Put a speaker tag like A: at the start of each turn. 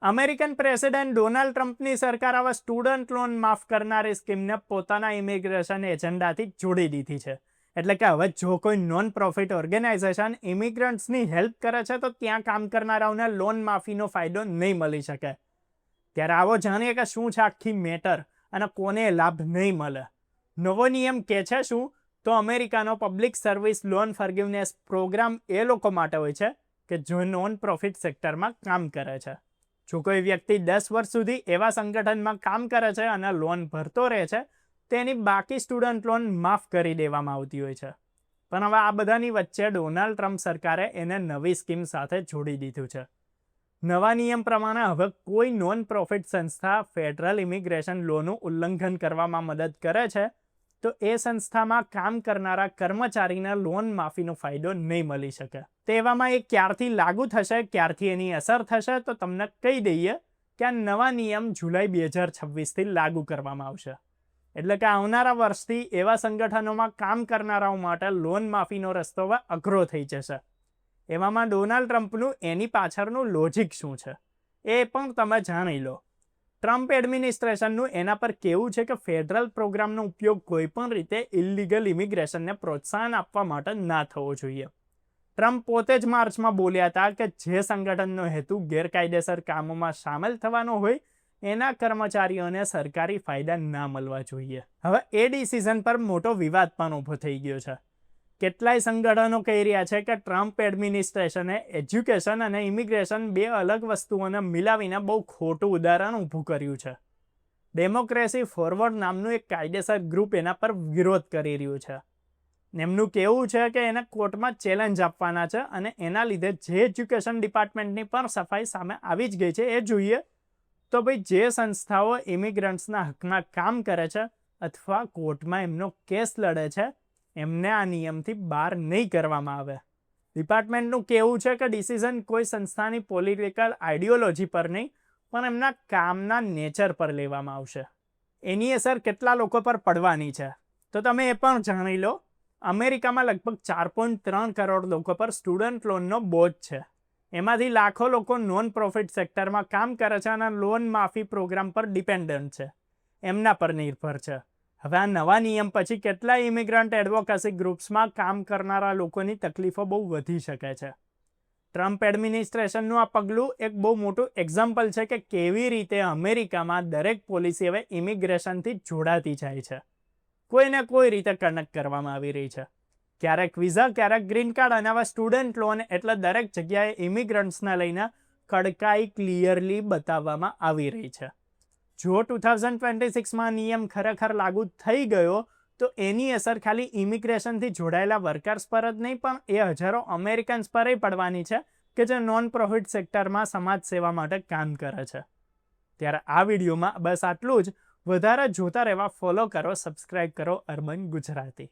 A: American president Donald ટ્રમ્પની સરકાર હવે સ્ટુડન્ટ લોન માફ કરનારી સ્કીમને પોતાના ઇમિગ્રેશન એજન્ડાથી જોડી દીધી છે. એટલે કે હવે જો કોઈ નોન પ્રોફિટ ઓર્ગેનાઇઝેશન ઇમિગ્રન્ટ્સની હેલ્પ કરે છે તો ત્યાં કામ કરનારાઓને લોન માફીનો ફાયદો નહીં મળી શકે. ત્યારે આવો જાણીએ કે શું છે આખી મેટર અને કોને લાભ નહીં મળે. નવો નિયમ કે છે શું? તો અમેરિકાનો પબ્લિક સર્વિસ લોન ફર્ગિવનેસ પ્રોગ્રામ એ લોકો માટે હોય છે કે જો નોન પ્રોફિટ સેક્ટરમાં કામ કરે છે. જો કોઈ વ્યક્તિ 10 વર્ષ સુધી એવા સંગઠનમાં કામ કરે છે અને લોન ભરતો રહે છે તેની બાકી સ્ટુડન્ટ લોન માફ કરી દેવામાં આવતી હોય છે. પણ હવે આ બધાની વચ્ચે ડોનાલ્ડ ટ્રમ્પ સરકારે એને નવી સ્કીમ સાથે જોડી દીધું છે. નવા નિયમ પ્રમાણે હવે કોઈ નોન પ્રોફિટ સંસ્થા ફેડરલ ઇમિગ્રેશન લોનું ઉલ્લંઘન કરવામાં મદદ કરે છે તો એ સંસ્થામાં કામ કરનારા કર્મચારીને લોન માફીનો ફાયદો નહીં મળી શકે. તેવામાં એ ક્યારથી લાગુ થશે, ક્યારથી એની અસર થશે તો તમને કહી દઈએ કે આ નવા નિયમ જુલાઈ 2026થી લાગુ કરવામાં આવશે. એટલે કે આવનારા વર્ષથી એવા સંગઠનોમાં કામ કરનારાઓ માટે લોન માફીનો રસ્તો હવે અઘરો થઈ જશે. એવામાં ડોનાલ્ડ ટ્રમ્પનું એની પાછળનું લોજિક શું છે એ પણ તમે જાણી લો. ટ્રમ્પ એડમિનિસ્ટ્રેશનનું એના પર કહેવું છે કે ફેડરલ પ્રોગ્રામનો ઉપયોગ કોઈપણ રીતે ઇલીગલ ઇમિગ્રેશનને પ્રોત્સાહન આપવા માટે ના થવો જોઈએ. ટ્રમ્પ પોતે જ માર્ચમાં બોલ્યા હતા કે જે સંગઠનનો હેતુ ગેરકાયદેસર કામોમાં સામેલ થવાનો હોય એના કર્મચારીઓને સરકારી ફાયદા ના મળવા જોઈએ. હવે એ ડિસિઝન પર મોટો વિવાદ પણ ઊભો થઈ ગયો છે. કેટલાય સંગઠનો કહી રહ્યા છે કે ટ્રમ્પ એડમિનિસ્ટ્રેશને એજ્યુકેશન અને ઇમિગ્રેશન બે અલગ વસ્તુઓને મિલાવીને બહુ ખોટું ઉદાહરણ ઊભું કર્યું છે. ડેમોક્રેસી ફોરવર્ડ નામનું એક કાયદેસર ગ્રુપ એના પર વિરોધ કરી રહ્યું છે. એમનું કહેવું છે કે એને કોર્ટમાં ચેલેન્જ આપવાના છે અને એના લીધે જે એજ્યુકેશન ડિપાર્ટમેન્ટની પણ સફાઈ સામે આવી જ ગઈ છે એ જોઈએ તો ભાઈ જે સંસ્થાઓ ઇમિગ્રન્ટ્સના હકના કામ કરે છે અથવા કોર્ટમાં એમનો કેસ લડે છે એમને આ નિયમથી બહાર નહીં કરવામાં આવે. ડિપાર્ટમેન્ટનું કહેવું છે કે ડિસિઝન કોઈ સંસ્થાની પોલિટિકલ આઈડિયોલોજી પર નહીં પણ એમના કામના નેચર પર લેવામાં આવશે. એની અસર કેટલા લોકો પર પડવાની છે તો તમે એ પણ જાણી લો. અમેરિકામાં લગભગ 4.3 કરોડ લોકો પર સ્ટુડન્ટ લોનનો બોજ છે. એમાંથી લાખો લોકો નોન પ્રોફિટ સેક્ટરમાં કામ કરે છે અને લોન માફી પ્રોગ્રામ પર ડિપેન્ડન્ટ છે. એમના પર નિર્ભર છે. હવે આ નવા નિયમ પછી કેટલાય ઇમિગ્રન્ટ એડવોકેસી ગ્રુપ્સમાં કામ કરનારા લોકોની તકલીફો બહુ વધી શકે છે. ટ્રમ્પ એડમિનિસ્ટ્રેશનનું આ પગલું એક બહુ મોટું એક્ઝામ્પલ છે કે કેવી રીતે અમેરિકામાં દરેક પોલિસી હવે ઇમિગ્રેશનથી જોડાતી જાય છે. કોઈને કોઈ રીતે કનેક્ટ કરવામાં આવી રહી છે. ક્યારેક વિઝા, ક્યારેક ગ્રીન કાર્ડ અને હવે સ્ટુડન્ટ લોન એટલે દરેક જગ્યાએ ઇમિગ્રન્ટ્સને લઈને કડકાઈ ક્લિયરલી બતાવવામાં આવી રહી છે. જો 2026માં નિયમ ખરેખર લાગુ થઈ ગયો તો એની અસર ખાલી ઇમિગ્રેશનથી જોડાયેલા વર્કર્સ પર જ નહીં પણ એ હજારો અમેરિકન્સ પર પડવાની છે કે જે નોન પ્રોફિટ સેક્ટરમાં સમાજ સેવા માટે કામ કરે છે. ત્યારે આ વિડીયોમાં બસ આટલું જ. વધારે જોતા રહેવા ફોલો કરો, સબસ્ક્રાઇબ કરો અર્બન ગુજરાતી.